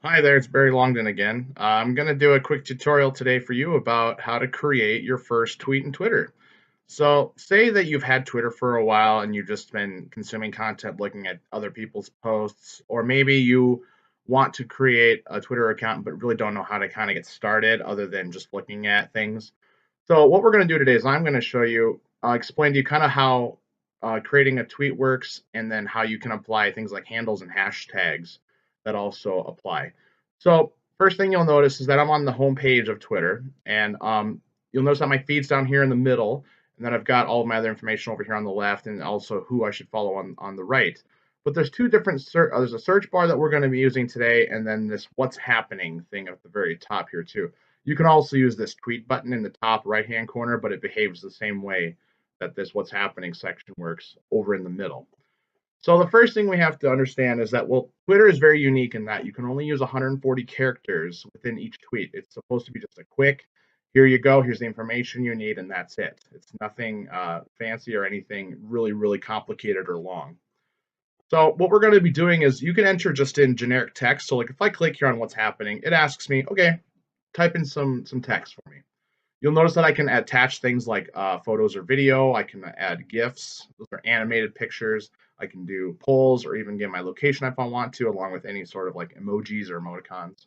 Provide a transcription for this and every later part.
Hi there, it's Barry Longden again. I'm going to do a quick tutorial today for you about how to create your first tweet in Twitter. So, say that you've had Twitter for a while and you've just been consuming content looking at other people's posts, or maybe you want to create a Twitter account but really don't know how to kind of get started other than just looking at things. So, what we're going to do today is I'm going to show you, explain to you kind of how creating a tweet works and then how you can apply things like handles and hashtags that also apply. So first thing you'll notice is that I'm on the home page of Twitter, and you'll notice that my feed's down here in the middle, and then I've got all of my other information over here on the left, and also who I should follow on the right. But there's two different there's a search bar that we're going to be using today, and then this what's happening thing at the very top here too. You can also use this tweet button in the top right hand corner, but it behaves the same way that this what's happening section works over in the middle. So the first thing we have to understand is that, well, Twitter is very unique in that you can only use 140 characters within each tweet. It's supposed to be just a quick, here you go, here's the information you need, and that's it. It's nothing fancy or anything really, really complicated or long. So what we're going to be doing is you can enter just in generic text. So like if I click here on what's happening, it asks me, okay, type in some text for me. You'll notice that I can attach things like photos or video. I can add GIFs. Those are animated pictures. I can do polls or even get my location if I want to, along with any sort of like emojis or emoticons.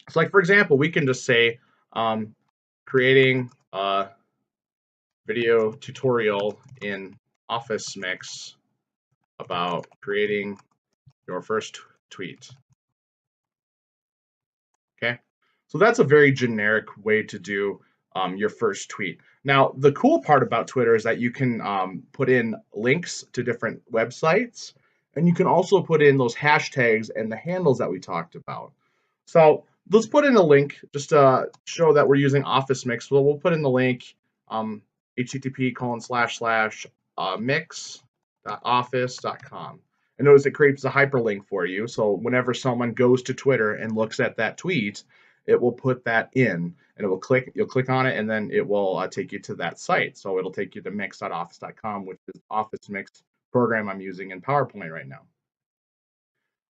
So like, for example, we can just say creating a video tutorial in Office Mix about creating your first tweet. Okay, so that's a very generic way to do your first tweet. Now, the cool part about Twitter is that you can put in links to different websites, and you can also put in those hashtags and the handles that we talked about. So let's put in a link just to show that we're using Office Mix. Well, we'll put in the link http://mix.office.com. And notice it creates a hyperlink for you. So whenever someone goes to Twitter and looks at that tweet, it will put that in and it will click, you'll click on it and then it will take you to that site. So it'll take you to mix.office.com, which is Office Mix program I'm using in PowerPoint right now.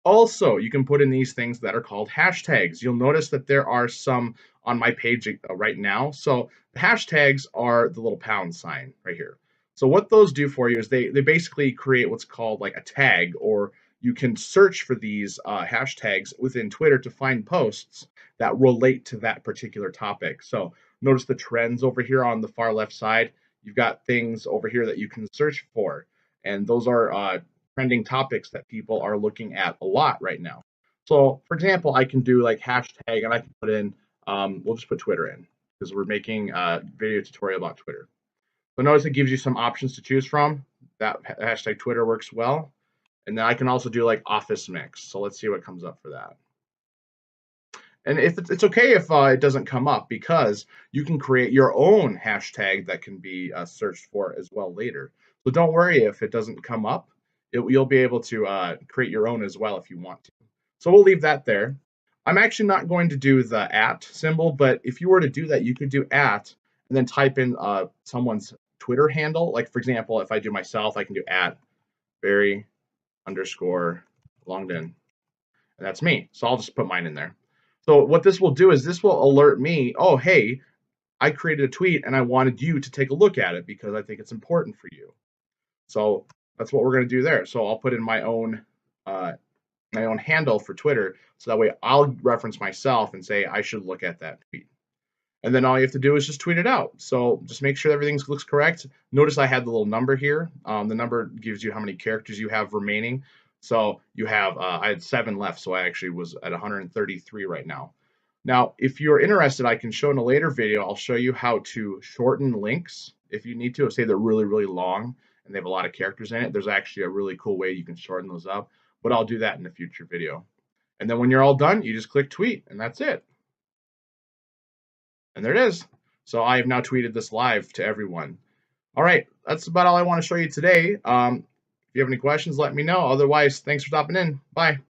Also, you can put in these things that are called hashtags. You'll notice that there are some on my page right now. So the hashtags are the little pound sign right here. So what those do for you is they basically create what's called like a tag, or you can search for these hashtags within Twitter to find posts that relate to that particular topic. So notice the trends over here on the far left side. You've got things over here that you can search for, and those are trending topics that people are looking at a lot right now. So, for example, I can do like hashtag, and I can put in, we'll just put Twitter in because we're making a video tutorial about Twitter. So notice it gives you some options to choose from. That hashtag Twitter works well. And then I can also do like Office Mix. So let's see what comes up for that. And if it's okay if it doesn't come up, because you can create your own hashtag that can be searched for as well later. So don't worry if it doesn't come up. You'll be able to create your own as well if you want to. So we'll leave that there. I'm actually not going to do the at symbol, but if you were to do that, you could do at and then type in someone's Twitter handle. Like, for example, if I do myself, I can do at Barry underscore Longden, and that's me. So I'll just put mine in there. So what this will do is this will alert me, oh, hey, I created a tweet and I wanted you to take a look at it because I think it's important for you. So that's what we're going to do there. So I'll put in my own handle for Twitter, so that way I'll reference myself and say I should look at that tweet. And then all you have to do is just tweet it out. So just make sure everything looks correct. Notice I had the little number here. The number gives you how many characters you have remaining. So you have, I had 7 left, so I actually was at 133 right now. Now, if you're interested, I can show in a later video, I'll show you how to shorten links if you need to. Say they're really, really long and they have a lot of characters in it. There's actually a really cool way you can shorten those up, but I'll do that in a future video. And then when you're all done, you just click tweet, and that's it. And there it is. So I have now tweeted this live to everyone. All right, that's about all I want to show you today. If you have any questions, let me know. Otherwise, thanks for stopping in. Bye.